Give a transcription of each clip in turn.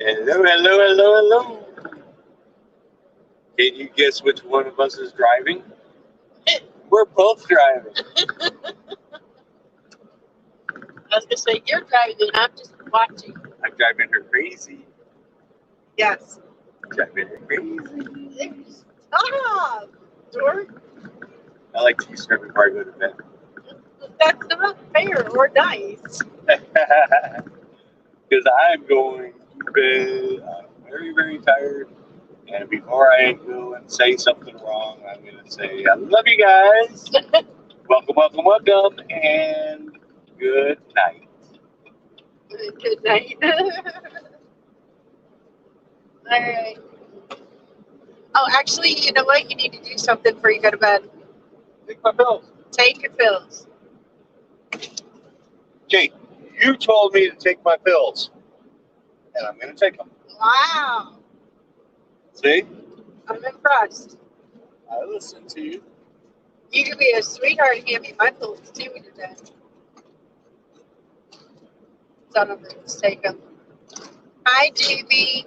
Hello, hello, hello, hello. Can you guess which one of us is driving? We're both driving. I was going to say, you're driving and I'm just watching. I'm driving her crazy. Yes. Driving her crazy. Stop, dork. I like to use her before I go to bed. That's not fair or nice. Because I'm going to bed. I'm very, very tired. And before I go and say something wrong, I'm going to say, I love you guys. Welcome, welcome, welcome. And good night. Good night. All right. Oh, actually, you know what? You need to do something before you go to bed. Take my pills. Take your pills. Jake, you told me to take my pills. And I'm going to take them. Wow. See? I'm impressed. I listened to you. You can be a sweetheart and hand me my pills too when you're done. So I'm going to just take them. Hi, Jamie.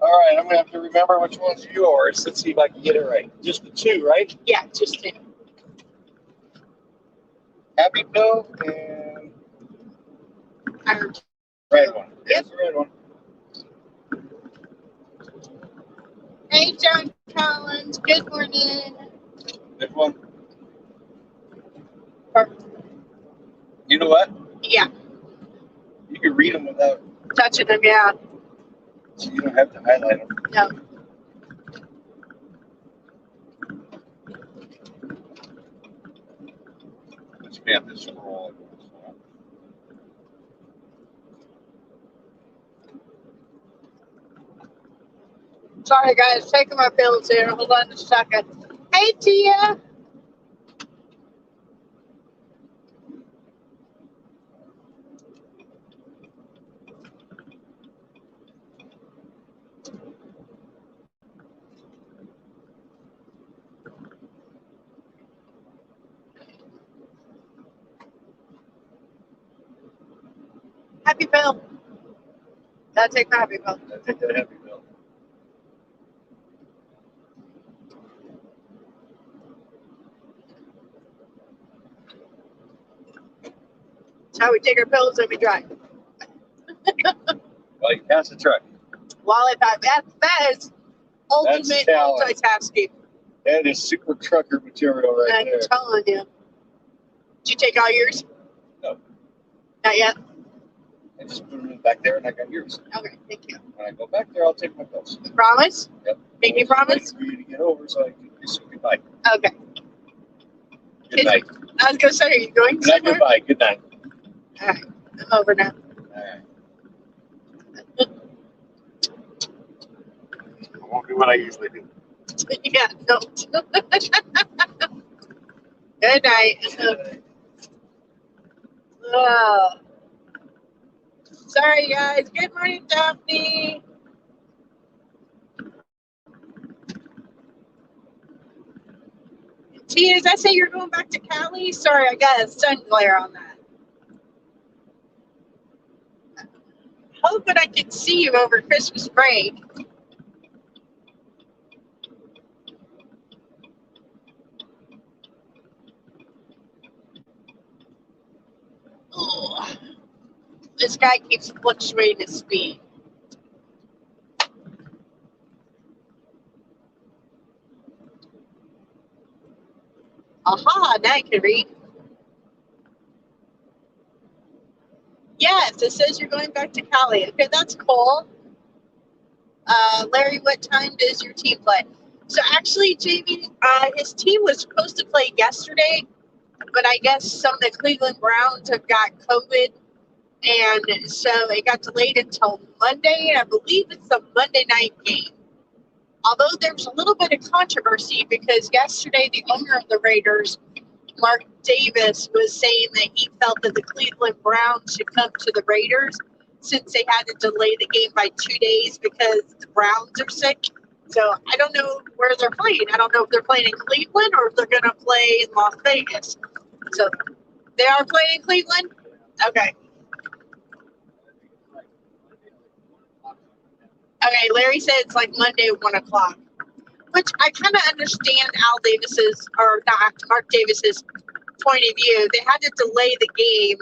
All right, I'm going to have to remember which one's yours. Let's see if I can get it right. Just the two, right? Yeah, just two. Happy pill and Orange. red one. Yep. Here's the red one. Hey, John Collins. Good morning. This one. Perfect. You know what? Yeah, You can read them without, touching them, yeah. so you don't have to highlight them. No. But you have to scroll. Sorry, guys. Taking my pills here. Hold on a second. Hey, Tia. Happy pill. Gotta take my happy pill. I think that happy pill. That's how we take our pills and we drive. Well, you pass the truck. While that is ultimate talent. multitasking. That is super trucker material right I'm there. telling you. Did you take all yours? No. Not yet? I just put them back there and I got yours. Okay, thank you. When I go back there, I'll take my pills. You promise? Yep. Make you I was promise? waiting for you to get over so I can say goodbye. Okay. Good night. I was going to say, are you going Good night, somewhere? goodbye. Good night. All right. I'm over now. All right. I won't do what I usually do. Yeah, no. Good night. Oh. Sorry, guys. Good morning, Daphne. Tia, does that say you're going back to Cali? Sorry, I got a sun glare on that. Hoping I can see you over Christmas break. Ugh. This guy keeps fluctuating his speed. Aha, now I can read. Yes, it says you're going back to Cali. Okay, that's cool. Larry, what time does your team play? So actually, Jamie, his team was supposed to play yesterday, but I guess some of the Cleveland Browns have got COVID, and so it got delayed until Monday, and I believe it's a Monday night game. Although there's a little bit of controversy because yesterday the owner of the Raiders, Mark Davis, was saying that he felt that the Cleveland Browns should come to the Raiders since they had to delay the game by 2 days because the Browns are sick. So I don't know where they're playing. I don't know if they're playing in Cleveland or if they're going to play in Las Vegas. So they are playing in Cleveland? Okay. Okay, Larry said it's like Monday, 1 o'clock. Which I kind of understand Al Davis's, or not, Mark Davis's point of view. They had to delay the game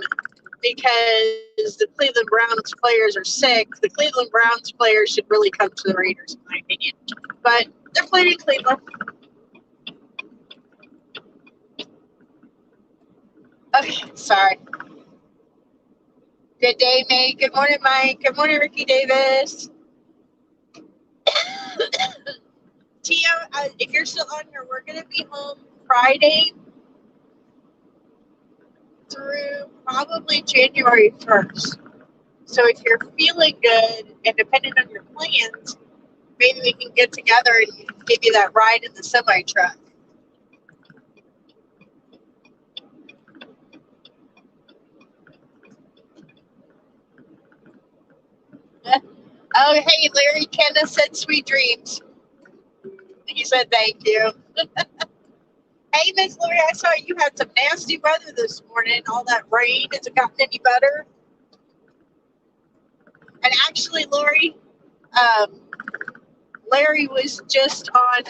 because the Cleveland Browns players are sick. The Cleveland Browns players should really come to the Raiders, in my opinion. But they're playing in Cleveland. Okay, sorry. Good day, May. Good morning, Mike. Good morning, Ricky Davis. Tia, if you're still on here, we're going to be home Friday through probably January 1st. So if you're feeling good and depending on your plans, maybe we can get together and give you that ride in the semi truck. Oh, hey, Larry Kenna said sweet dreams. He said thank you. Hey, Miss Lori, I saw you had some nasty weather this morning. All that rain. Has it gotten any better? And actually, Lori, Larry was just on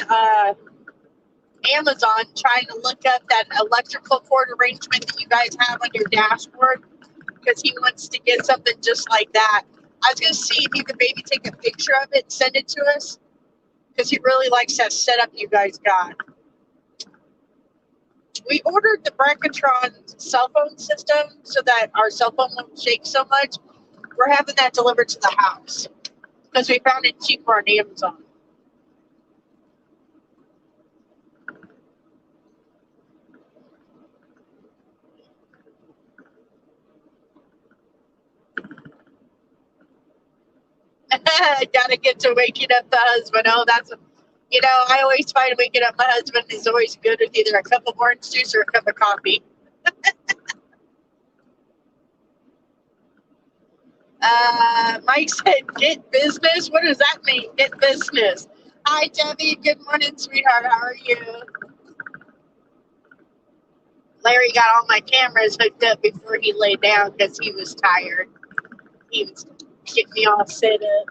Amazon trying to look up that electrical cord arrangement that you guys have on your dashboard because he wants to get something just like that. I was going to see if you could maybe take a picture of it and send it to us because he really likes that setup you guys got. We ordered the Brancatron cell phone system so that our cell phone won't shake so much. We're having that delivered to the house because we found it cheaper on Amazon. Gotta get to waking up the husband. Oh, that's, I always find waking up my husband is always good with either a cup of orange juice or a cup of coffee. Mike said, get business. What does that mean? Get business. Hi, Debbie. Good morning, sweetheart. How are you? Larry got all my cameras hooked up before he laid down because he was tired. He was getting me all set up.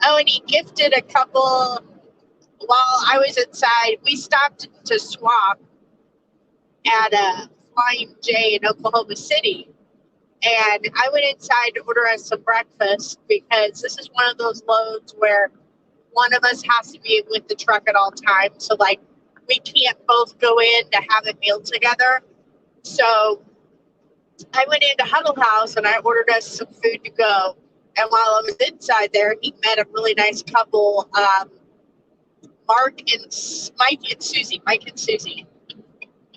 Oh, and he gifted a couple while I was inside. We stopped to swap at a Flying J in Oklahoma City. And I went inside to order us some breakfast because this is one of those loads where one of us has to be with the truck at all times. So, like, we can't both go in to have a meal together. So I went into Huddle House and I ordered us some food to go. And while I was inside there, he met a really nice couple, Mike and Susie,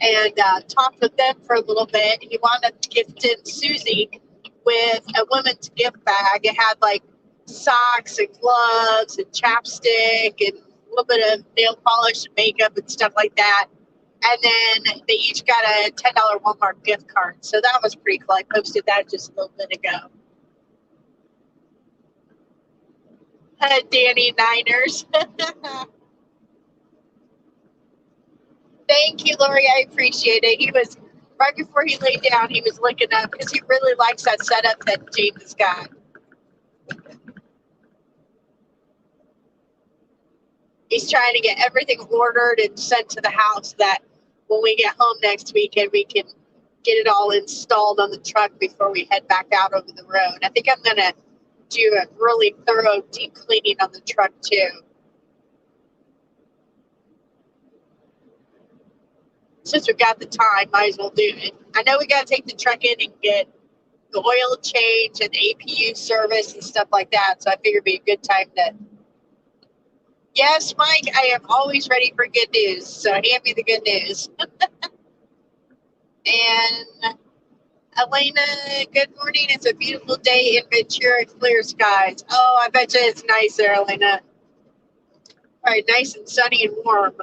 and talked with them for a little bit. He wound up gifting Susie with a woman's gift bag. It had like socks and gloves and chapstick and a little bit of nail polish and makeup and stuff like that. And then they each got a $10 Walmart gift card. So that was pretty cool. I posted that just a little bit ago. Danny Niners. Thank you, Lori. I appreciate it. He was, right before he laid down, he was looking up because he really likes that setup that James has got. He's trying to get everything ordered and sent to the house so that when we get home next weekend, we can get it all installed on the truck before we head back out over the road. I think I'm going to do a really thorough deep cleaning on the truck too. Since we've got the time, might as well do it. I know we got to take the truck in and get the oil change and APU service and stuff like that. So I figured it'd be a good time to. Yes, Mike, I am always ready for good news. So hand me the good news. And Elena, good morning. It's a beautiful day in Ventura, clear skies. Oh, I bet you it's nice there, Elena. All right, nice and sunny and warm.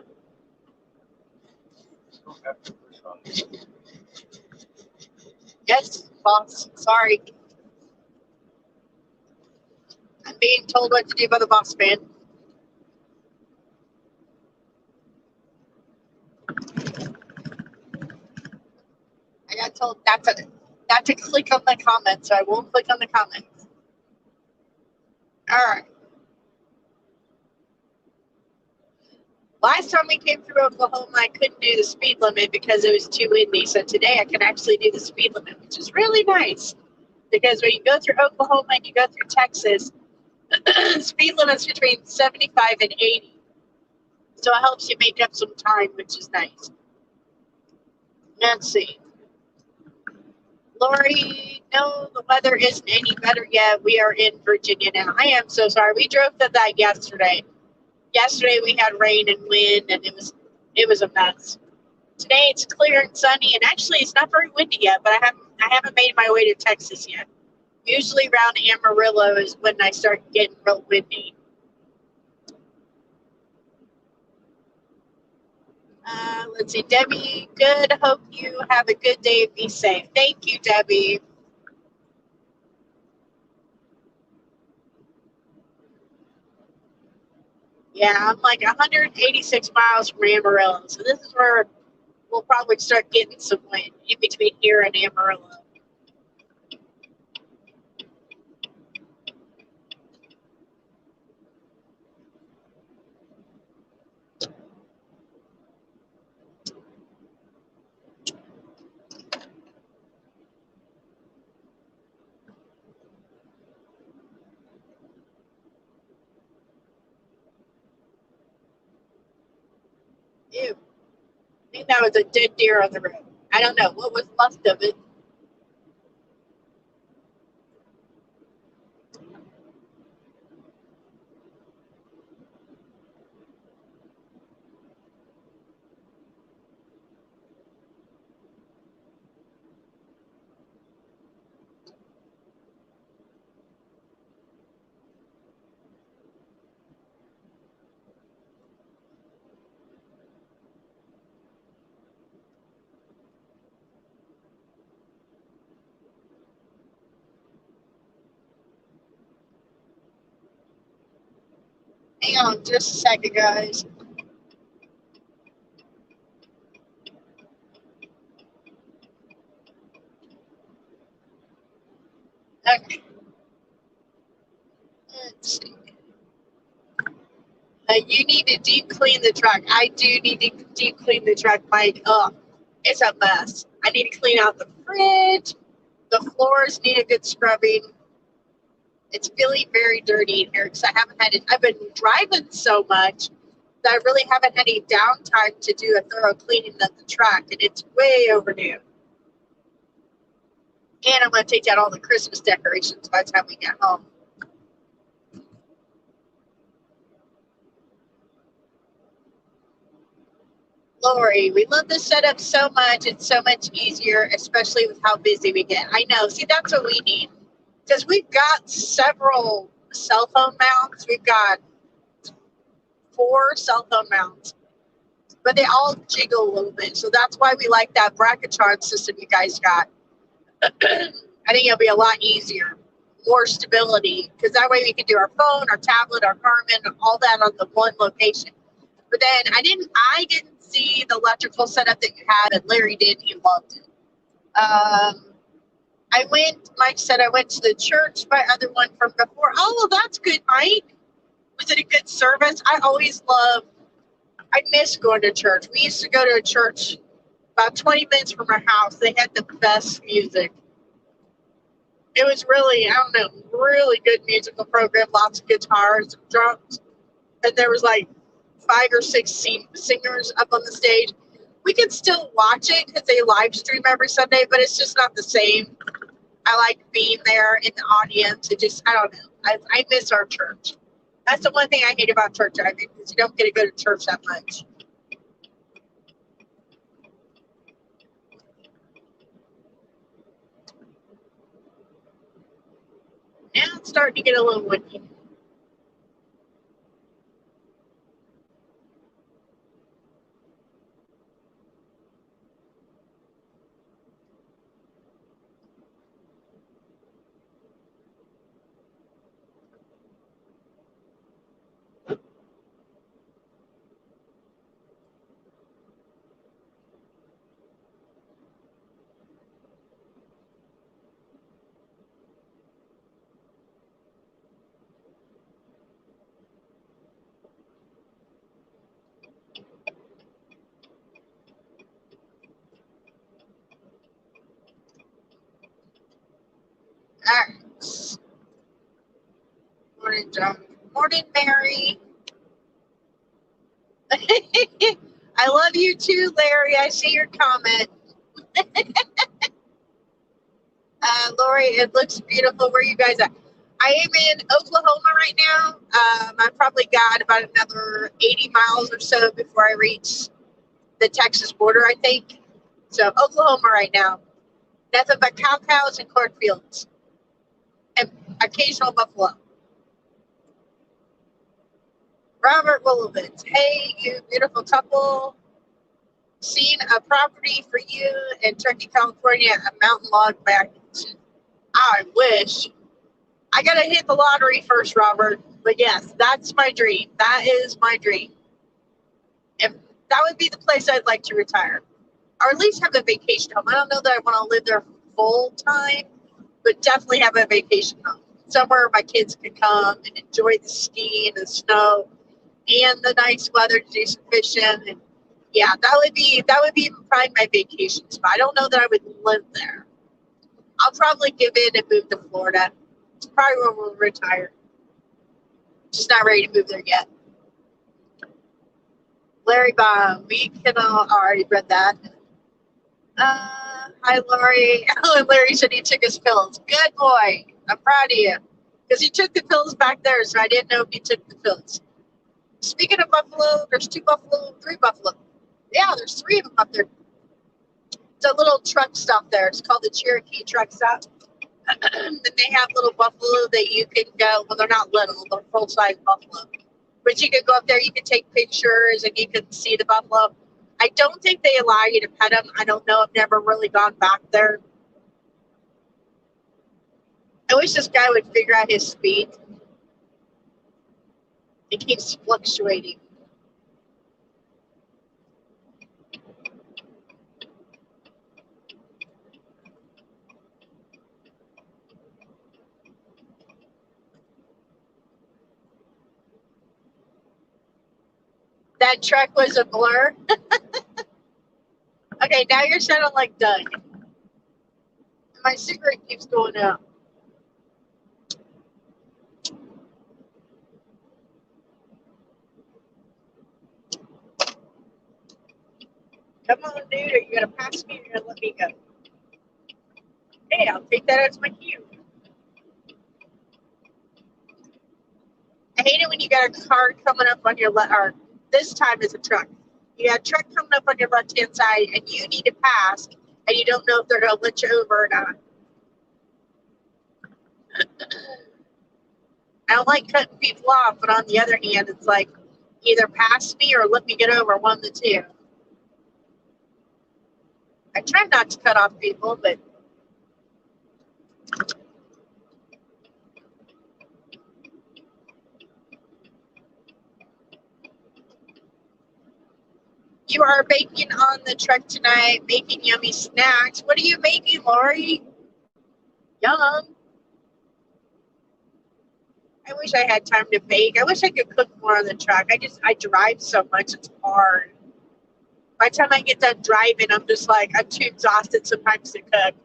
Yes, boss. Sorry. I'm being told what to do by the boss man. I got told not to click on the comments, so I won't click on the comments. All right. Last time we came through Oklahoma, I couldn't do the speed limit because it was too windy. So today I can actually do the speed limit, which is really nice. Because when you go through Oklahoma and you go through Texas, speed limit's between 75 and 80. So it helps you make up some time, which is nice. Let's see. Lori, no, the weather isn't any better yet. We are in Virginia now. I am so sorry. We drove through that yesterday. Yesterday we had rain and wind, and it was a mess. Today it's clear and sunny, and actually it's not very windy yet. But I haven't made my way to Texas yet. Usually around Amarillo is when I start getting real windy. Let's see, Debbie. Good. Hope you have a good day and be safe. Thank you, Debbie. Yeah, I'm like 186 miles from Amarillo, so this is where we'll probably start getting some wind in between here and Amarillo. Ew. I think that was a dead deer on the road. I don't know what was left of it. Hang on just a second, guys. Okay. Let's see. You need to deep clean the truck. I do need to deep clean the truck, Mike. It's a mess. I need to clean out the fridge. The floors need a good scrubbing. It's feeling very dirty in here because I haven't had it. I've been driving so much that I really haven't had any downtime to do a thorough cleaning of the truck, and it's way overdue. And I'm going to take out all the Christmas decorations by the time we get home. Lori, we love this setup so much. It's so much easier, especially with how busy we get. I know. See, that's what we need. Because we've got several cell phone mounts. We've got 4 cell phone mounts, but they all jiggle a little bit. So that's why we like that Bracketron system you guys got. I think it'll be a lot easier, more stability, because that way we can do our phone, our tablet, our Garmin, all that on the one location. But then I didn't see the electrical setup that you had, and Larry did. He loved it. Mike said I went to the church, my other one from before. Oh, well, that's good, Mike. Was it a good service? I miss going to church. We used to go to a church about 20 minutes from our house. They had the best music. It was really, I don't know, really good musical program, lots of guitars and drums. And there was like 5 or 6 singers up on the stage. We can still watch it because they live stream every Sunday, but it's just not the same. I like being there in the audience. I don't know. I miss our church. That's the one thing I hate about church driving, because you don't get to go to church that much. Now it's starting to get a little windy. Alright. Morning, John. Morning, Mary. I love you too, Larry. I see your comment. Lori, it looks beautiful. Where you guys at? I am in Oklahoma right now. I probably got about another 80 miles or so before I reach the Texas border, I think. So Oklahoma right now. Nothing but cows and cornfields. And occasional buffalo. Robert Willovitz. Hey, you beautiful couple. Seen a property for you in Turkey, California, a mountain log package. I wish. I gotta hit the lottery first, Robert. But yes, that's my dream. That is my dream. And that would be the place I'd like to retire. Or at least have a vacation home. I don't know that I want to live there full time, but definitely have a vacation home. Somewhere my kids can come and enjoy the ski and the snow and the nice weather to do some fishing. And yeah, that would be probably my vacation spot. I don't know that I would live there. I'll probably give in and move to Florida. It's probably where we'll retire. Just not ready to move there yet. Larry Baum, we can all already read that. Hi, Lori. Oh, and Larry said he took his pills. Good boy. I'm proud of you. Because he took the pills back there, so I didn't know if he took the pills. Speaking of buffalo, there's 2 buffalo, 3 buffalo. Yeah, there's 3 of them up there. It's a little truck stop there. It's called the Cherokee Truck Stop. And they have little buffalo that you can go, well, they're not little, they're full-size buffalo. But you can go up there, you can take pictures, and you can see the buffalo. I don't think they allow you to pet them. I don't know. I've never really gone back there. I wish this guy would figure out his speed. It keeps fluctuating. That truck was a blur. Okay, now you're sounding like Doug. My cigarette keeps going out. Come on, dude. Are you going to pass me or you're going to let me go? Hey, I'll take that as my cue. I hate it when you got a car coming up on your left, or this time it's a truck. You got a truck coming up on your left-hand side, and you need to pass, and you don't know if they're going to let you over or not. I don't like cutting people off, but on the other hand, it's like either pass me or let me get over, one of the two. I try not to cut off people, but you are baking on the truck tonight, making yummy snacks. What are you making, Lori? Yum. I wish I had time to bake. I wish I could cook more on the truck. I drive so much, it's hard. By the time I get done driving, I'm just like, I'm too exhausted sometimes to cook.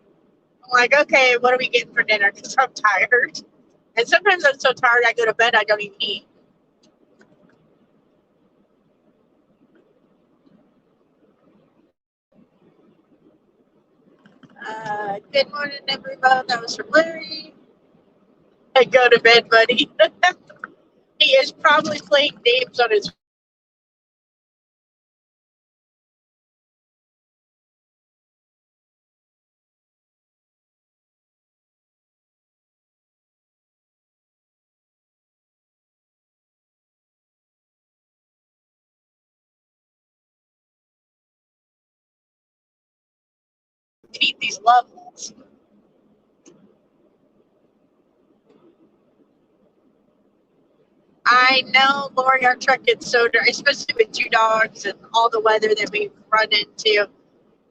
I'm like, okay, what are we getting for dinner? Because I'm tired. And sometimes I'm so tired, I go to bed, I don't even eat. Good morning, everyone. That was from Larry. I go to bed, buddy. He is probably playing games on his beat these levels. I know, Lori, our truck gets so dirty, especially with 2 dogs and all the weather that we've run into.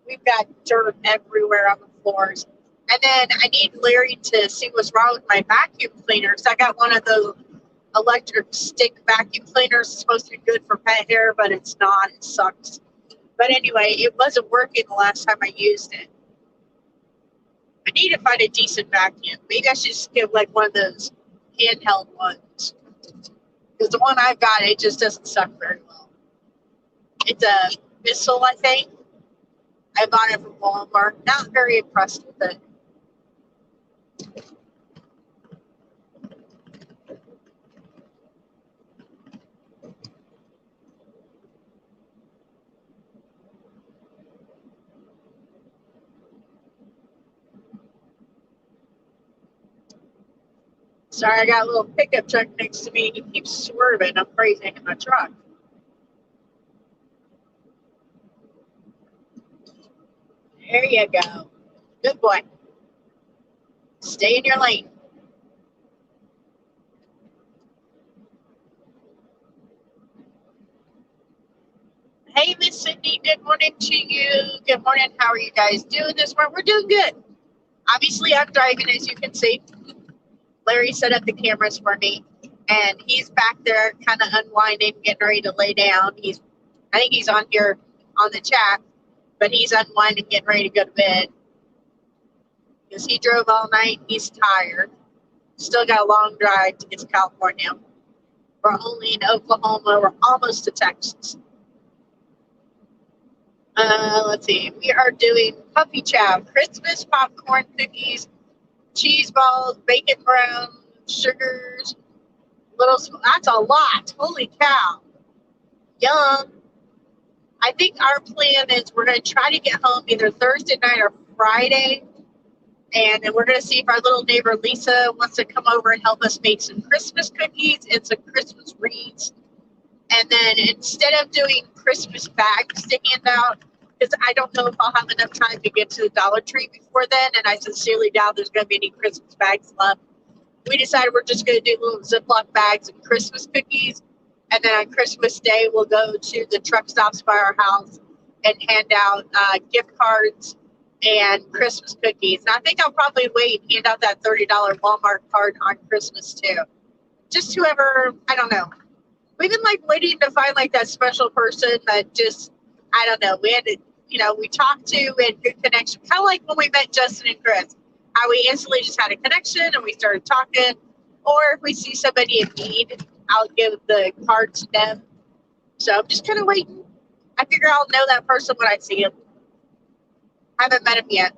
We've got dirt everywhere on the floors. And then I need Larry to see what's wrong with my vacuum cleaners. I got one of those electric stick vacuum cleaners. It's supposed to be good for pet hair, but it's not. It sucks. But anyway, it wasn't working the last time I used it. I need to find a decent vacuum. Maybe I should just get like one of those handheld ones. Because the one I've got, it just doesn't suck very well. It's a Bissell, I think. I bought it from Walmart. Not very impressed with it. Sorry, I got a little pickup truck next to me. He keeps swerving. I'm crazy in my truck. There you go. Good boy. Stay in your lane. Hey, Miss Cindy. Good morning to you. Good morning. How are you guys doing this morning? We're doing good. Obviously, I'm driving, as you can see. Larry set up the cameras for me, and he's back there kind of unwinding, getting ready to lay down. I think he's on here on the chat, but he's unwinding, getting ready to go to bed because he drove all night. He's tired. Still got a long drive to get to California. We're only in Oklahoma. We're almost to Texas. Let's see. We are doing puppy chow, Christmas popcorn cookies, cheese balls, bacon brown, sugars, that's a lot. Holy cow. Yum. I think our plan is we're going to try to get home either Thursday night or Friday. And then we're going to see if our little neighbor Lisa wants to come over and help us make some Christmas cookies and some Christmas wreaths. And then instead of doing Christmas bags to hand out, because I don't know if I'll have enough time to get to the Dollar Tree before then, and I sincerely doubt there's going to be any Christmas bags left. We decided we're just going to do little Ziploc bags of Christmas cookies. And then on Christmas Day, we'll go to the truck stops by our house and hand out gift cards and Christmas cookies. And I think I'll probably wait and hand out that $30 Walmart card on Christmas too. Just whoever, I don't know. We've been like waiting to find like that special person that just, I don't know. We had to, we talked to, we had good connection. Kind of like when we met Justin and Chris, how we instantly just had a connection and we started talking. Or if we see somebody in need, I'll give the card to them. So I'm just kind of waiting. I figure I'll know that person when I see him. Haven't met him yet.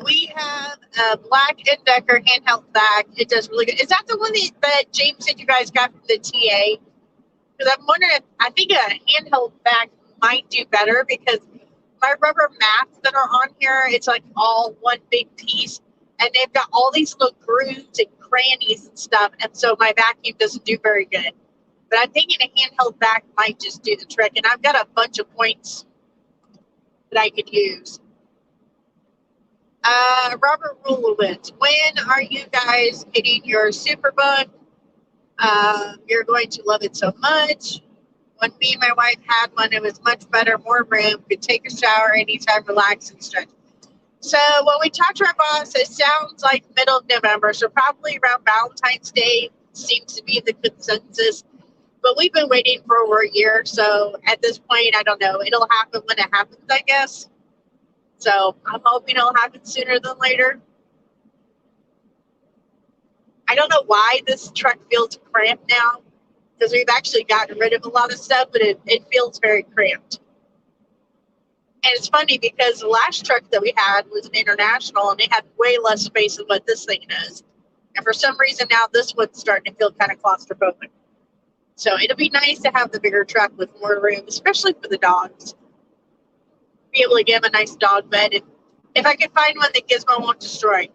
We have a Black & Decker handheld bag. It does really good. Is that the one that James said you guys got from the TA? Because I'm wondering if I think a handheld bag might do better because my rubber mats that are on here, it's like all one big piece. And they've got all these little grooves and crannies and stuff. And so my vacuum doesn't do very good. But I'm thinking a handheld bag might just do the trick. And I've got a bunch of points that I could use. Robert Rulowitz, when are you guys getting your Superbook? You're going to love it so much. When me and my wife had one, it was much better, more room, could take a shower anytime, relax and stretch. So when we talked to our boss, it sounds like middle of November, so probably around Valentine's Day seems to be the consensus. But we've been waiting for over a year, so at this point, I don't know. It'll happen when it happens, I guess. So I'm hoping it'll happen sooner than later. I don't know why this truck feels cramped now, because we've actually gotten rid of a lot of stuff, but it feels very cramped. And it's funny because the last truck that we had was an International, and it had way less space than what this thing does. And for some reason now this one's starting to feel kind of claustrophobic. So it'll be nice to have the bigger truck with more room, especially for the dogs. Be able to give them a nice dog bed. And if I can find one that Gizmo won't destroy.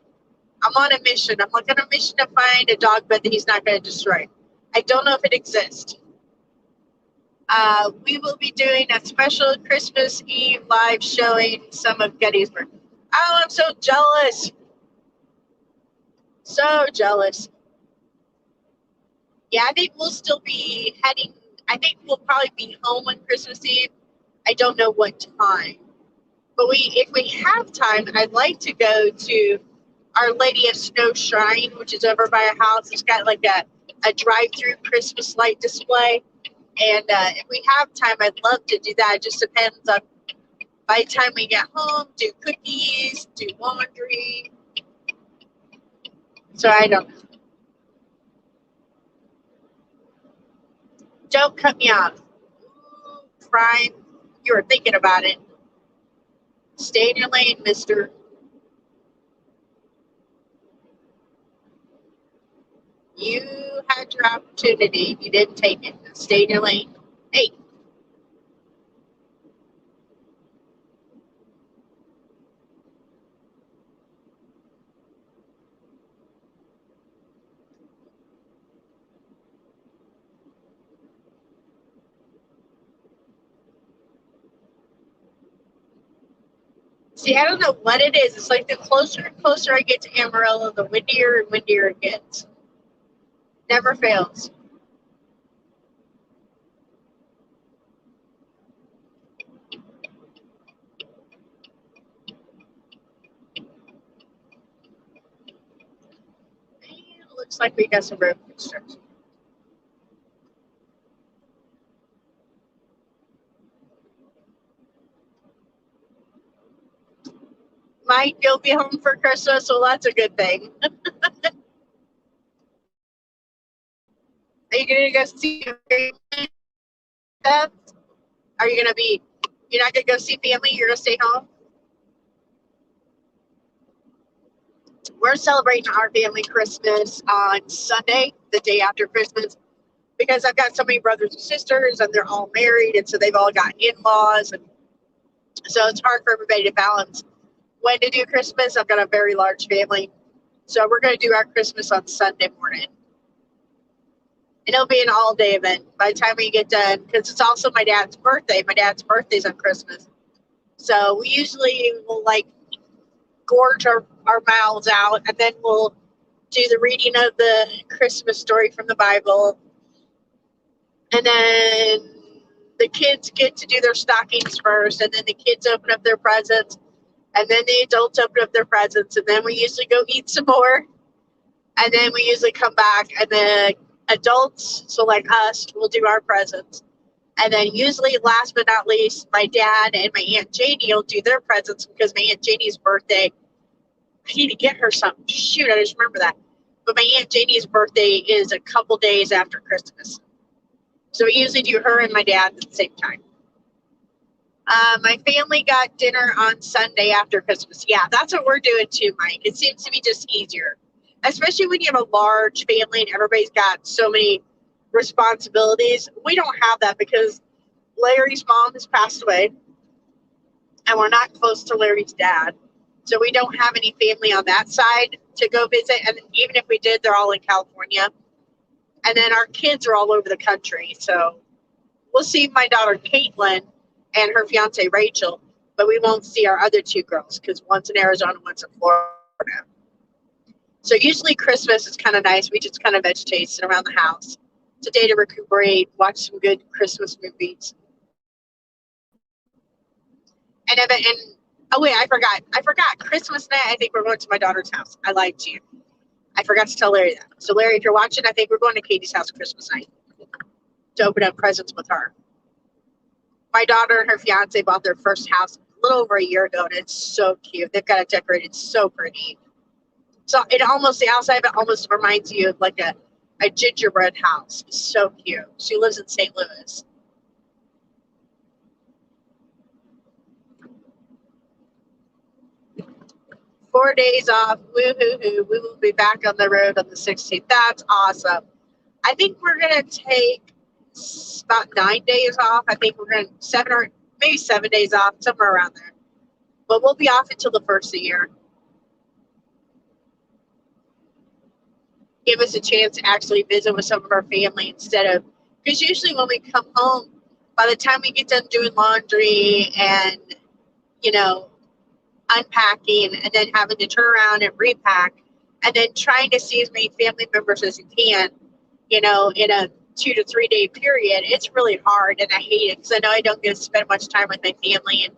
I'm on a mission. I'm like on a mission to find a dog bed that he's not going to destroy. I don't know if it exists. We will be doing a special Christmas Eve live showing some of Gettysburg. Oh, I'm so jealous. So jealous. Yeah, I think we'll still be heading. I think we'll probably be home on Christmas Eve. I don't know what time. But if we have time, I'd like to go to Our Lady of Snow Shrine, which is over by our house. It's got like a drive-through Christmas light display. And if we have time, I'd love to do that. It just depends on By the time we get home, do cookies, do laundry. So I don't know. Don't cut me off. Crime. You were thinking about it. Stay in your lane, mister. You had your opportunity. You didn't take it. Stay in your lane. Hey. See, I don't know what it is. It's like the closer and closer I get to Amarillo, the windier and windier it gets. Never fails. It looks like we got some road construction. Mike, you'll be home for Christmas, so that's a good thing. Are you going to go see your family? Are you going to be, you're not going to go see family? You're going to stay home? We're celebrating our family Christmas on Sunday, the day after Christmas, because I've got so many brothers and sisters, and they're all married, and so they've all got in-laws, and so it's hard for everybody to balance when to do Christmas. I've got a very large family, so we're going to do our Christmas on Sunday morning. And it'll be an all-day event by the time we get done, because it's also my dad's birthday. My dad's birthday's on Christmas. So we usually will, like, gorge our mouths out, and then we'll do the reading of the Christmas story from the Bible. And then the kids get to do their stockings first, and then the kids open up their presents, and then the adults open up their presents, and then we usually go eat some more. And then we usually come back, and then adults, so like us, will do our presents. And then usually, last but not least, my dad and my Aunt Janie will do their presents, because my Aunt Janie's birthday, I need to get her something. Shoot, I just remember that. But my Aunt Janie's birthday is a couple days after Christmas. So we usually do her and my dad at the same time. My family got dinner on Sunday after Christmas. Yeah, that's what we're doing too, Mike. It seems to be just easier, especially when you have a large family and everybody's got so many responsibilities. We don't have that because Larry's mom has passed away, and we're not close to Larry's dad. So we don't have any family on that side to go visit. And even if we did, they're all in California. And then our kids are all over the country. So we'll see my daughter Caitlin and her fiance Rachel, but we won't see our other two girls because one's in Arizona, one's in Florida. So usually Christmas is kind of nice. We just kind of vegetate, sit around the house. It's a day to recuperate, watch some good Christmas movies. And oh wait, I forgot. Christmas night, I think we're going to my daughter's house. I lied to you. I forgot to tell Larry that. So Larry, if you're watching, I think we're going to Katie's house Christmas night to open up presents with her. My daughter and her fiance bought their first house a little over a year ago, and it's so cute. They've got it decorated so pretty. So it almost, the outside of it almost reminds you of like a gingerbread house. It's so cute. She lives in St. Louis. Four days off. Woo-hoo-hoo. We will be back on the road on the 16th. That's awesome. I think we're going to take about 9 days off. I think we're going to maybe 7 days off, somewhere around there. But we'll be off until the first of the year. Give us a chance to actually visit with some of our family instead of, because usually when we come home, by the time we get done doing laundry and, unpacking and then having to turn around and repack and then trying to see as many family members as you can, in a 2 to 3 day period, it's really hard, and I hate it because I know I don't get to spend much time with my family,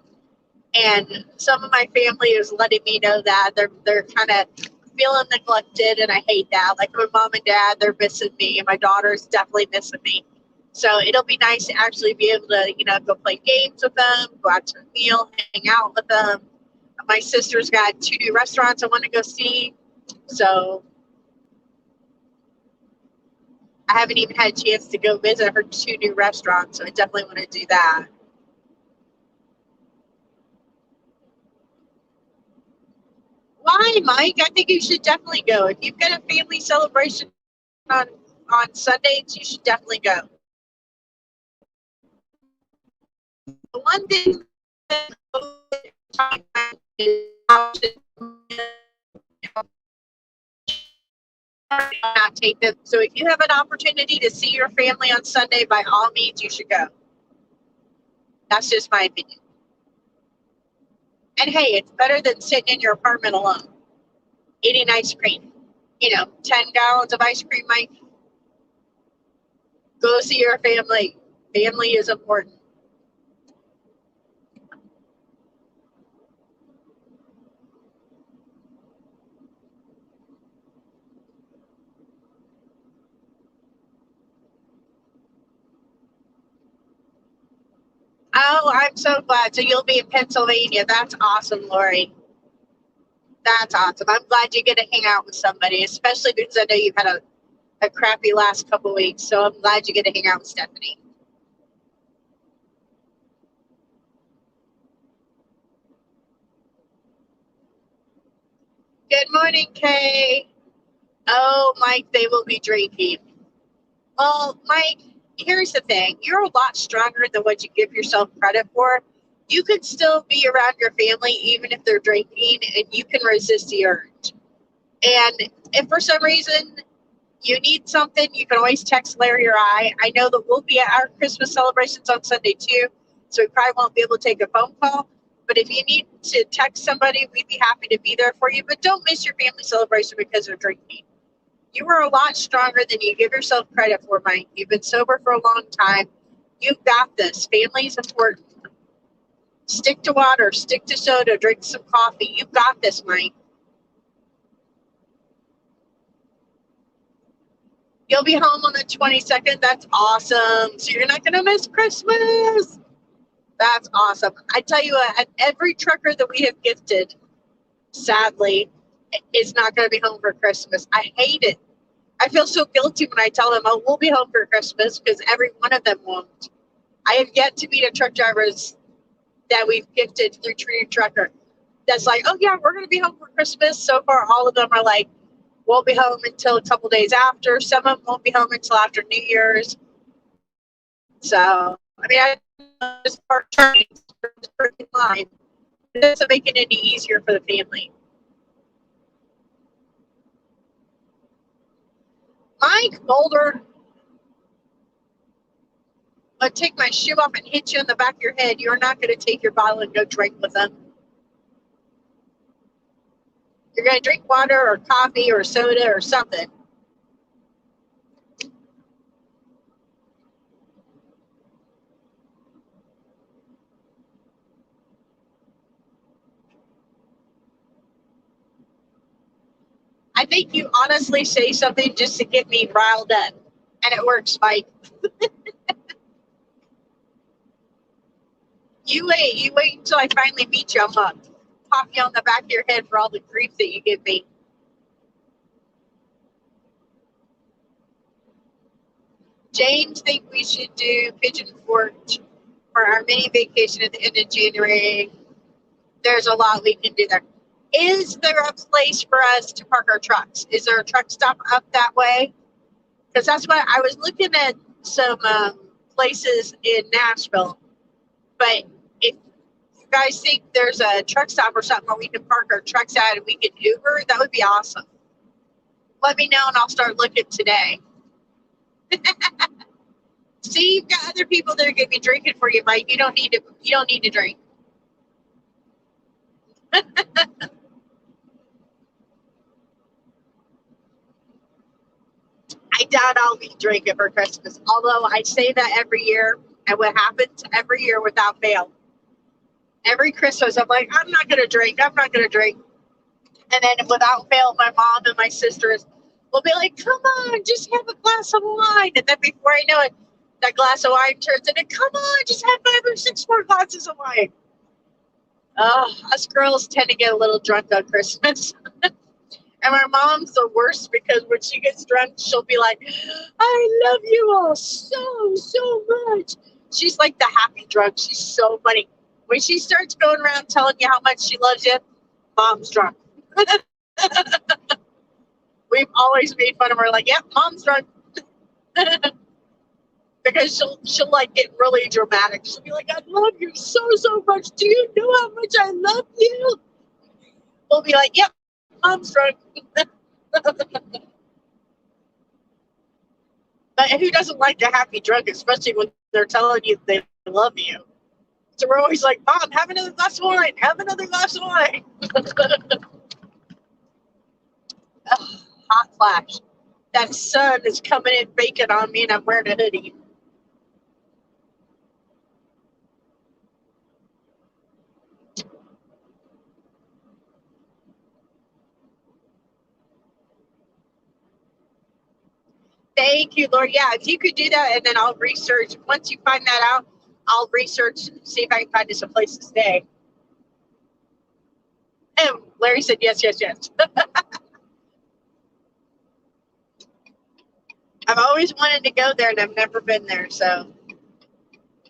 and some of my family is letting me know that they're kind of feeling neglected, and I hate that. Like my mom and dad, they're missing me, and my daughter's definitely missing me. So it'll be nice to actually be able to, go play games with them, go out to a meal, hang out with them. My sister's got 2 new restaurants I want to go see. So I haven't even had a chance to go visit her 2 new restaurants. So I definitely want to do that. Why, Mike? I think you should definitely go. If you've got a family celebration on Sundays, you should definitely go. The one thing that not take them. So if you have an opportunity to see your family on Sunday, by all means, you should go. That's just my opinion. And hey, it's better than sitting in your apartment alone, eating ice cream. 10 gallons of ice cream, Mike. Go see your family. Family is important. Oh, I'm so glad. So you'll be in Pennsylvania. That's awesome, Lori. That's awesome. I'm glad you get to hang out with somebody, especially because I know you've had a crappy last couple weeks. So I'm glad you get to hang out with Stephanie. Good morning, Kay. Oh, Mike, they will be drinking. Well, Mike, here's the thing. You're a lot stronger than what you give yourself credit for. You can still be around your family even if they're drinking, and you can resist the urge. And if for some reason you need something, you can always text Larry or I. I know that we'll be at our Christmas celebrations on Sunday too, so we probably won't be able to take a phone call. But if you need to text somebody, we'd be happy to be there for you. But don't miss your family celebration because they're drinking. You are a lot stronger than you give yourself credit for, Mike. You've been sober for a long time. You've got this. Family is important. Stick to water, stick to soda, drink some coffee. You've got this, Mike. You'll be home on the 22nd. That's awesome. So you're not going to miss Christmas. That's awesome. I tell you what, every trucker that we have gifted, sadly, is not going to be home for Christmas. I hate it. I feel so guilty when I tell them, oh, we'll be home for Christmas, because every one of them won't. I have yet to meet a truck drivers that we've gifted through Tree Trucker that's like, oh, yeah, we're going to be home for Christmas. So far, all of them are like, won't be home until a couple days after. Some of them won't be home until after New Year's. So, I mean, I just part turning line. It doesn't make it any easier for the family. Mike Boulder, I'll take my shoe off and hit you in the back of your head. You're not going to take your bottle and go drink with them. You're going to drink water or coffee or soda or something. I think you honestly say something just to get me riled up. And it works, Mike. You wait until I finally meet you. I'm going to pop you on the back of your head for all the grief that you give me. James think we should do Pigeon Forge for our mini vacation at the end of January. There's a lot we can do there. Is there a place for us to park our trucks? Is there a truck stop up that way? Because that's what I was looking at, some places in Nashville. But if you guys think there's a truck stop or something where we can park our trucks at and we can Uber, that would be awesome. Let me know and I'll start looking today. See, you've got other people that are going to be drinking for you, Mike. You don't need to drink. I doubt I'll be drinking for Christmas. Although I say that every year, and what happens every year without fail. Every Christmas, I'm like, I'm not going to drink. I'm not going to drink. And then without fail, my mom and my sisters will be like, come on, just have a glass of wine. And then before I know it, that glass of wine turns into, come on, just have 5 or 6 more glasses of wine. Us girls tend to get a little drunk on Christmas. And my mom's the worst because when she gets drunk, she'll be like, I love you all so, so much. She's like the happy drunk. She's so funny. When she starts going around telling you how much she loves you, mom's drunk. We've always made fun of her, like, yep, mom's drunk. Because she'll like get really dramatic. She'll be like, I love you so, so much. Do you know how much I love you? We'll be like, yep, mom's drunk. But who doesn't like a happy drunk, especially when they're telling you they love you? So we're always like, Mom, have another glass of wine. Have another glass of wine. Ugh, hot flash. That sun is coming in baking on me and I'm wearing a hoodie. Thank you, Lord. Yeah, if you could do that, and then I'll research. Once you find that out, I'll research, see if I can find us a place to stay. And Larry said, yes, yes, yes. I've always wanted to go there, and I've never been there. So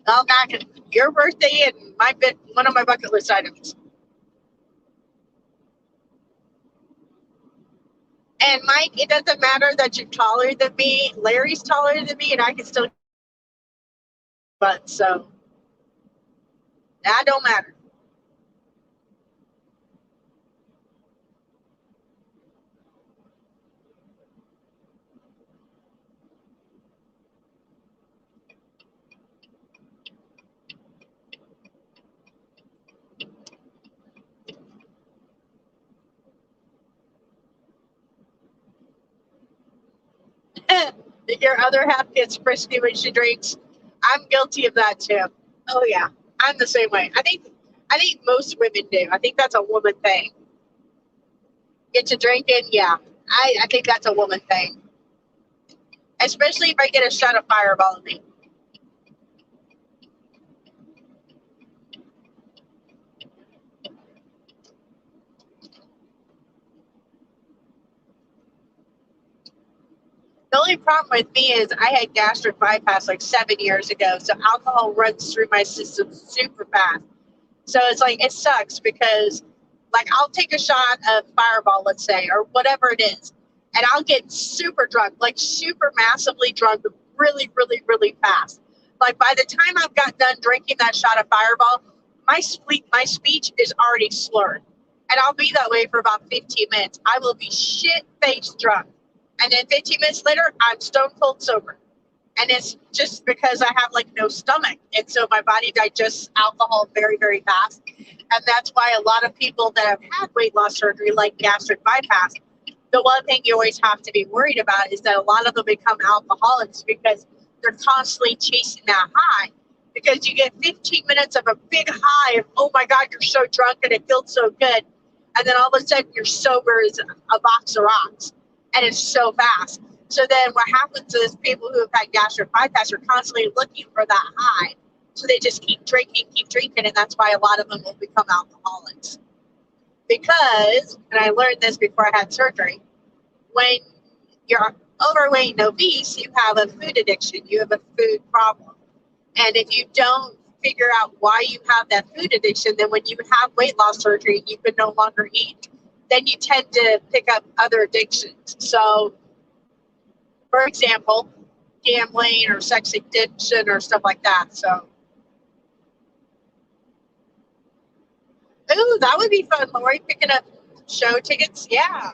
I'll back it. Your birthday and one of my bucket list items. And Mike, it doesn't matter that you're taller than me. Larry's taller than me, and I can still. But so that don't matter. Your other half gets frisky when she drinks. I'm guilty of that too. Oh yeah, I'm the same way. I think most women do. I think that's a woman thing. Get to drinking, yeah. I think that's a woman thing. Especially if I get a shot of Fireball in me. The only problem with me is I had gastric bypass like 7 years ago, so alcohol runs through my system super fast. So it's like it sucks because like I'll take a shot of Fireball, let's say, or whatever it is, and I'll get super drunk, like super massively drunk, really, really, really fast. Like by the time I've got done drinking that shot of Fireball, my speech is already slurred, and I'll be that way for about 15 minutes. I will be shit faced drunk, and then 15 minutes later, I'm stone cold sober. And it's just because I have like no stomach. And so my body digests alcohol very, very fast. And that's why a lot of people that have had weight loss surgery, like gastric bypass, the one thing you always have to be worried about is that a lot of them become alcoholics because they're constantly chasing that high. Because you get 15 minutes of a big high of, oh my God, you're so drunk and it feels so good. And then all of a sudden you're sober as a box of rocks. And it's so fast. So then what happens is people who have had gastric bypass are constantly looking for that high. So they just keep drinking, and that's why a lot of them will become alcoholics. Because, and I learned this before I had surgery, when you're overweight and obese, you have a food addiction, you have a food problem. And if you don't figure out why you have that food addiction, then when you have weight loss surgery, you can no longer eat. Then you tend to pick up other addictions. So, for example, gambling or sex addiction or stuff like that. So, ooh, that would be fun, Lori, picking up show tickets. Yeah.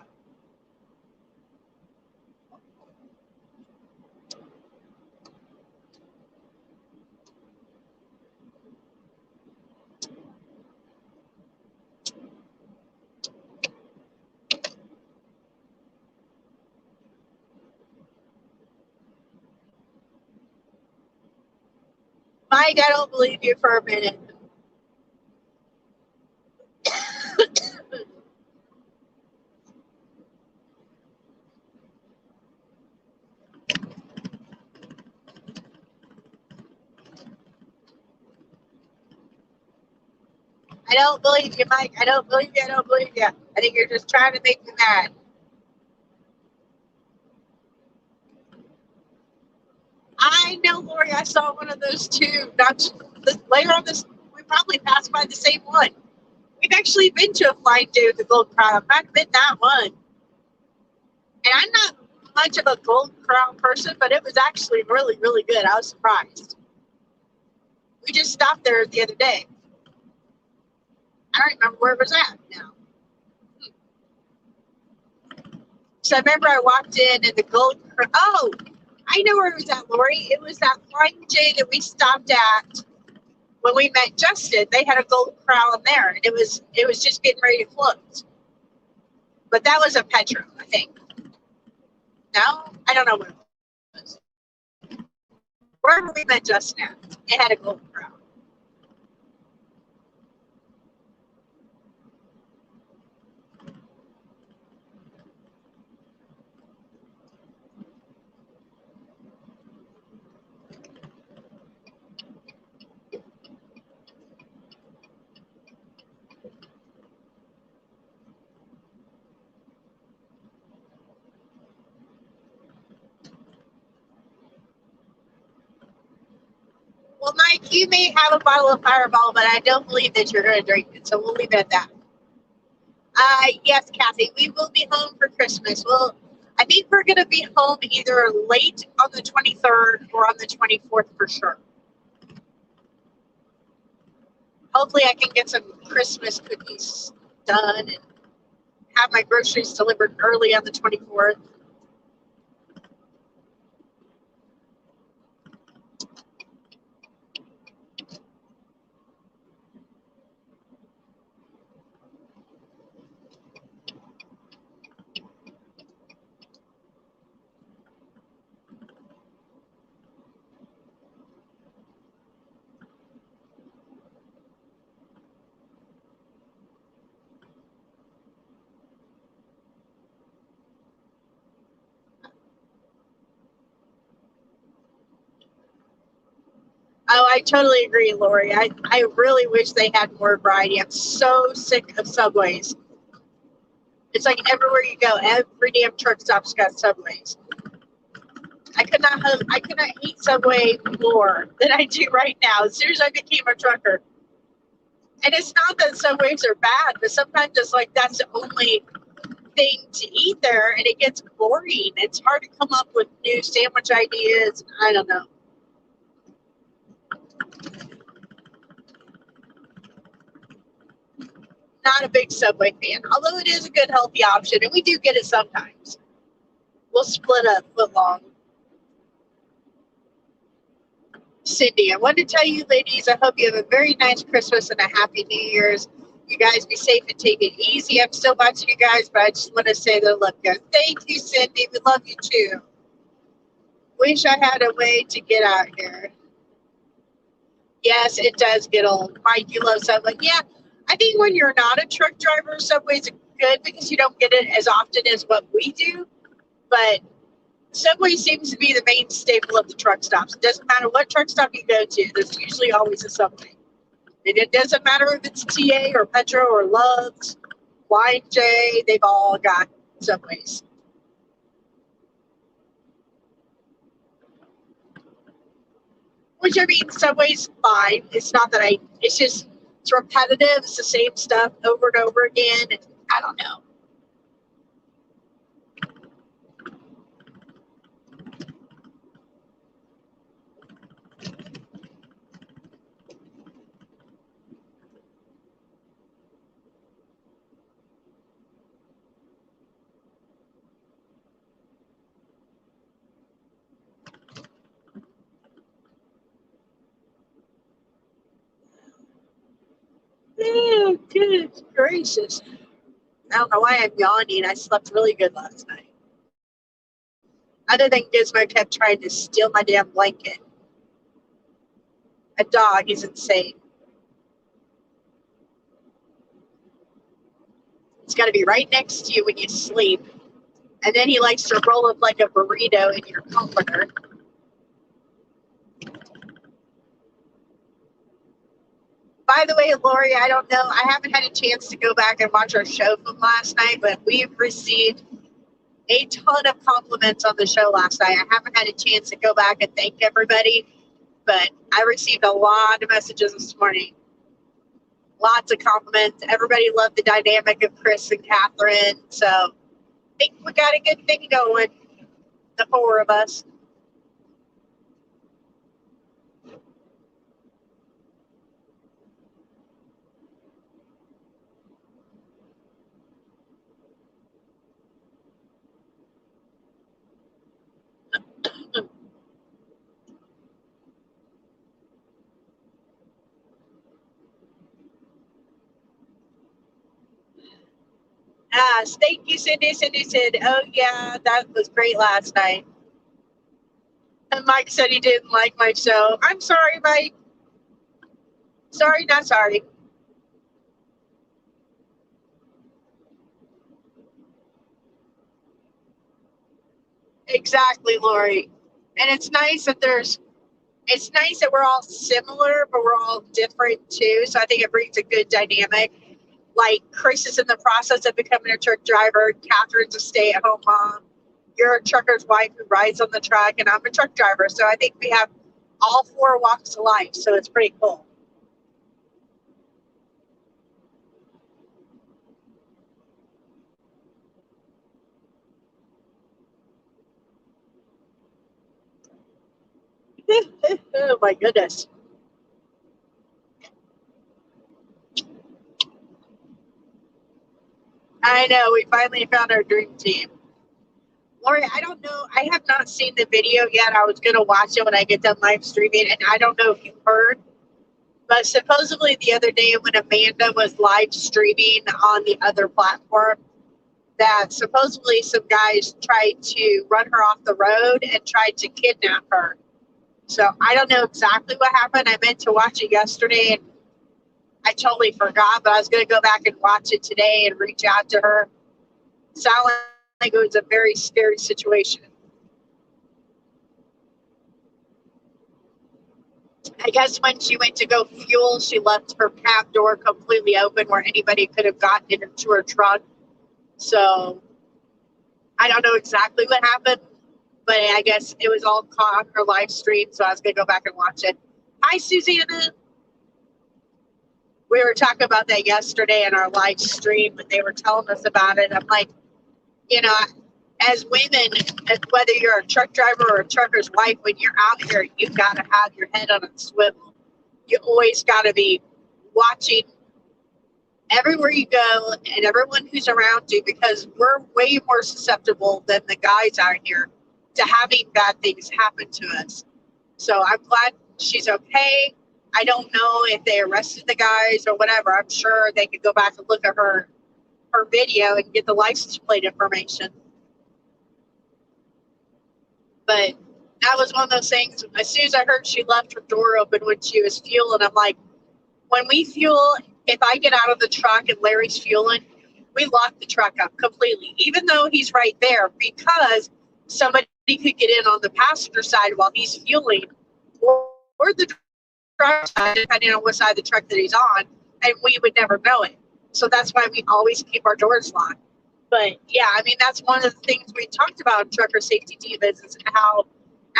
Mike, I don't believe you for a minute. don't believe you, Mike. I don't believe you. I don't believe you. I think you're just trying to make me mad. I know, Lori. I saw one of those too. Later on this, we probably passed by the same one. We've actually been to a flying day with the gold crown. I've not been that one. And I'm not much of a gold crown person, but it was actually really, really good. I was surprised. We just stopped there the other day. I don't remember where it was at now. So I remember I walked in and the gold crown. Oh, I know where it was at, Lori. It was that flying J that we stopped at when we met Justin. They had a gold crown there, and it was just getting ready to close. But that was a Petro, I think. No, I don't know what it was. Wherever we met Justin at, it had a gold crown. Well, Mike, you may have a bottle of Fireball, but I don't believe that you're going to drink it, so we'll leave it at that. Yes, Kathy, we will be home for Christmas. Well, I think we're going to be home either late on the 23rd or on the 24th for sure. Hopefully I can get some Christmas cookies done and have my groceries delivered early on the 24th. Oh, I totally agree, Lori. I really wish they had more variety. I'm so sick of Subways. It's like everywhere you go, every damn truck stop's got Subways. I could not hate Subway more than I do right now as soon as I became a trucker. And it's not that Subways are bad, but sometimes it's like that's the only thing to eat there, and it gets boring. It's hard to come up with new sandwich ideas. I don't know. Not a big Subway fan, although it is a good healthy option, and we do get it sometimes. We'll split a foot long. Cindy, I want to tell you, ladies, I hope you have a very nice Christmas and a happy New Year's. You guys be safe and take it easy. I'm still watching you guys, but I just want to say they look good. Thank you, Cindy. We love you too. Wish I had a way to get out here. Yes, it does get old. Mike, you love Subway. Yeah, I think when you're not a truck driver, Subway's good because you don't get it as often as what we do. But Subway seems to be the main staple of the truck stops. It doesn't matter what truck stop you go to, there's usually always a Subway. And it doesn't matter if it's TA or Petro or Love's, Y&J, they've all got Subways. Which, I mean, Subway's fine. It's not that it's just, it's repetitive. It's the same stuff over and over again. And I don't know. Oh, good gracious. I don't know why I'm yawning. I slept really good last night. Other than Gizmo kept trying to steal my damn blanket. A dog is insane. It's got to be right next to you when you sleep. And then he likes to roll up like a burrito in your comforter. By By the way, Lori, I don't know. I haven't had a chance to go back and watch our show from last night, but we've received a ton of compliments on the show last night. I haven't had a chance to go back and thank everybody, but I received a lot of messages this morning. Lots of compliments. Everybody loved the dynamic of Chris and Catherine. So I think we got a good thing going, the four of us. Thank you, Cindy. Cindy said, oh, yeah, that was great last night. And Mike said he didn't like my show. I'm sorry, Mike. Sorry, not sorry. Exactly, Lori. And it's nice that we're all similar, but we're all different too. So I think it brings a good dynamic. Like Chris is in the process of becoming a truck driver. Catherine's a stay-at-home mom. You're a trucker's wife who rides on the truck, and I'm a truck driver. So I think we have all four walks of life. So it's pretty cool. Oh my goodness. I know, we finally found our dream team. Lori, I don't know. I have not seen the video yet. I was going to watch it when I get done live streaming, and I don't know if you heard, but supposedly the other day when Amanda was live streaming on the other platform, that supposedly some guys tried to run her off the road and tried to kidnap her. So I don't know exactly what happened. I meant to watch it yesterday, and I totally forgot, but I was going to go back and watch it today and reach out to her. Sound like it was a very scary situation. I guess when she went to go fuel, she left her cab door completely open where anybody could have gotten into her truck. So I don't know exactly what happened, but I guess it was all caught on her live stream. So I was going to go back and watch it. Hi, Susanna. We were talking about that yesterday in our live stream when they were telling us about it. I'm like, you know, as women, whether you're a truck driver or a trucker's wife, when you're out here, you've got to have your head on a swivel. You always got to be watching everywhere you go and everyone who's around you, because we're way more susceptible than the guys out here to having bad things happen to us. So I'm glad she's okay. I don't know if they arrested the guys or whatever. I'm sure they could go back and look at her video and get the license plate information. But that was one of those things. As soon as I heard she left her door open when she was fueling, I'm like, when we fuel, if I get out of the truck and Larry's fueling, we lock the truck up completely, even though he's right there, because somebody could get in on the passenger side while he's fueling, or the driver's side, depending on what side of the truck that he's on, and we would never know it. So that's why we always keep our doors locked. But yeah, I mean, that's one of the things we talked about in Trucker Safety Divas, is how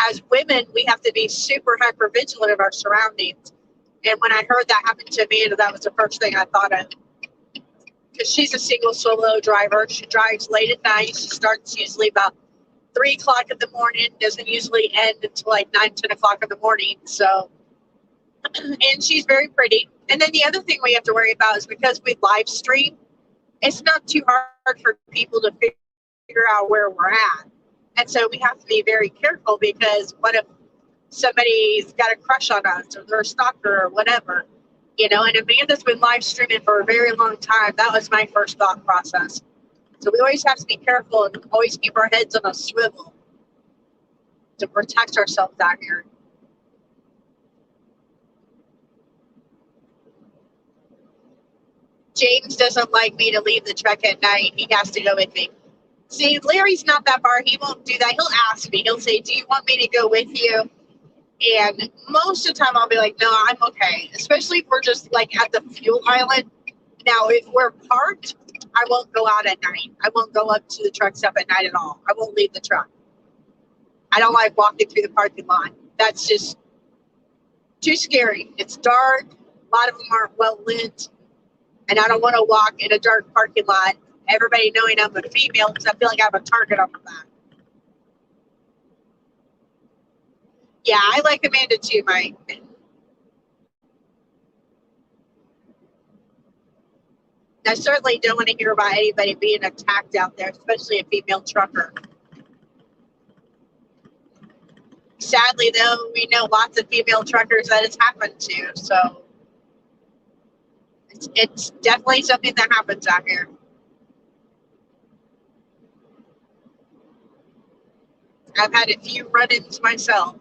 as women, we have to be super hyper vigilant of our surroundings. And when I heard that happen to Amanda, that was the first thing I thought of. Because she's a single solo driver. She drives late at night. She starts usually about 3 o'clock in the morning, doesn't usually end until like 9, 10 o'clock in the morning. So, and she's very pretty. And then the other thing we have to worry about is because we live stream, it's not too hard for people to figure out where we're at. And so we have to be very careful, because what if somebody's got a crush on us, or they're a stalker or whatever, you know? And Amanda's been live streaming for a very long time. That was my first thought process. So we always have to be careful and always keep our heads on a swivel to protect ourselves out here. James doesn't like me to leave the truck at night. He has to go with me. See, Larry's not that far. He won't do that. He'll ask me. He'll say, do you want me to go with you? And most of the time I'll be like, no, I'm okay. Especially if we're just like at the fuel island. Now, if we're parked, I won't go out at night. I won't go up to the truck stop at night at all. I won't leave the truck. I don't like walking through the parking lot. That's just too scary. It's dark. A lot of them aren't well lit. And I don't want to walk in a dark parking lot, everybody knowing I'm a female, because I feel like I have a target on my back. Yeah, I like Amanda too, Mike. I certainly don't want to hear about anybody being attacked out there, especially a female trucker. Sadly, though, we know lots of female truckers that it's happened to, so it's definitely something that happens out here. I've had a few run-ins myself.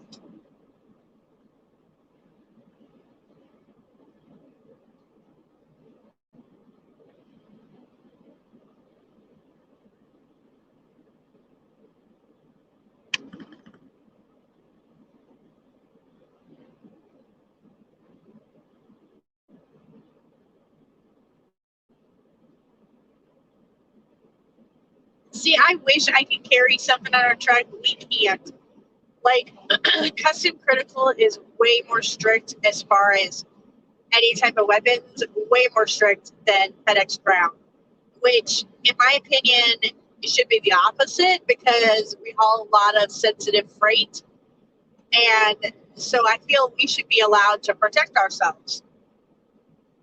See, I wish I could carry something on our truck. We can't. Like, Custom Critical is way more strict as far as any type of weapons, way more strict than FedEx Ground, which, in my opinion, it should be the opposite because we haul a lot of sensitive freight. And so I feel we should be allowed to protect ourselves.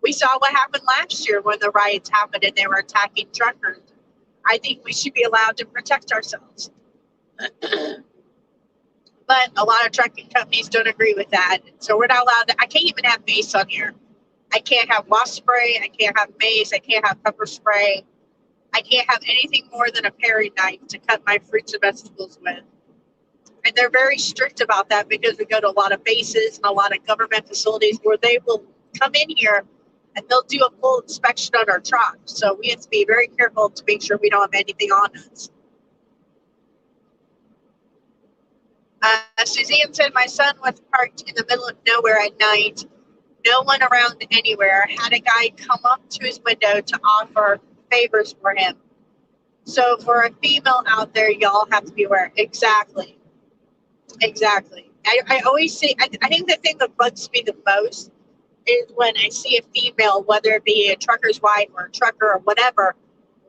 We saw what happened last year when the riots happened and they were attacking truckers. I think we should be allowed to protect ourselves. But a lot of trucking companies don't agree with that. So we're not allowed to, I can't even have mace on here. I can't have wasp spray. I can't have mace. I can't have pepper spray. I can't have anything more than a paring knife to cut my fruits and vegetables with. And they're very strict about that because we go to a lot of bases and a lot of government facilities where they will come in here and they'll do a full inspection on our truck. So we have to be very careful to make sure we don't have anything on us. Suzanne said, my son was parked in the middle of nowhere at night. No one around anywhere. Had a guy come up to his window to offer favors for him. So for a female out there, y'all have to be aware. Exactly. Exactly. I always say, I think the thing that bugs me the most is when I see a female, whether it be a trucker's wife or a trucker or whatever,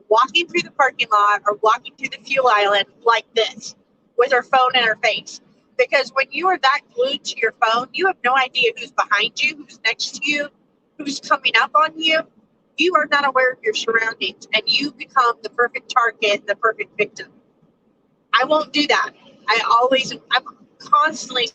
walking through the parking lot or walking through the fuel island like this with her phone in her face. Because when you are that glued to your phone, you have no idea who's behind you, who's next to you, who's coming up on you. You are not aware of your surroundings and you become the perfect target, the perfect victim. I won't do that. I'm constantly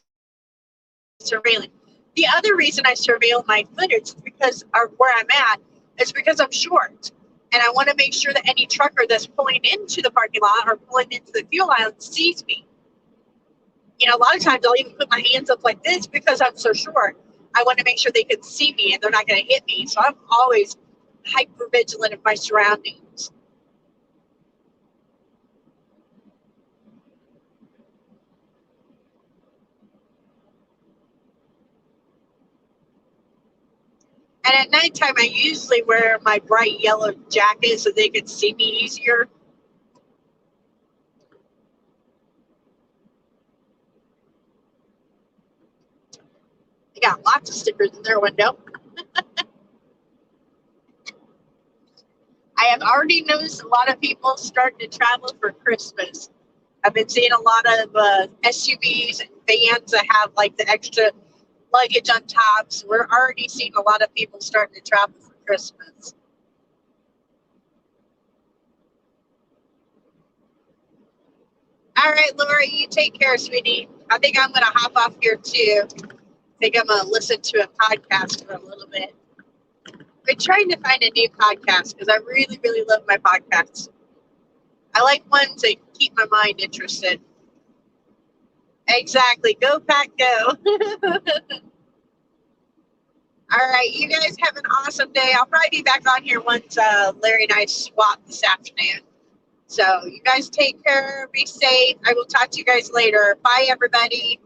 surveilling. The other reason I surveil my footage is because where I'm at is because I'm short. And I want to make sure that any trucker that's pulling into the parking lot or pulling into the fuel island sees me. You know, a lot of times I'll even put my hands up like this because I'm so short. I want to make sure they can see me and they're not going to hit me. So I'm always hyper vigilant of my surroundings. And at nighttime, I usually wear my bright yellow jacket so they can see me easier. They got lots of stickers in their window. I have already noticed a lot of people starting to travel for Christmas. I've been seeing a lot of SUVs and vans that have like the extra luggage on top. So we're already seeing a lot of people starting to travel for Christmas. All right, Laura, you take care, sweetie. I think I'm going to hop off here too. I think I'm going to listen to a podcast for a little bit. I've been trying to find a new podcast because I really, really love my podcasts. I like ones that keep my mind interested. Exactly. Go, Pack, go. All right. You guys have an awesome day. I'll probably be back on here once Larry and I swap this afternoon. So you guys take care. Be safe. I will talk to you guys later. Bye, everybody.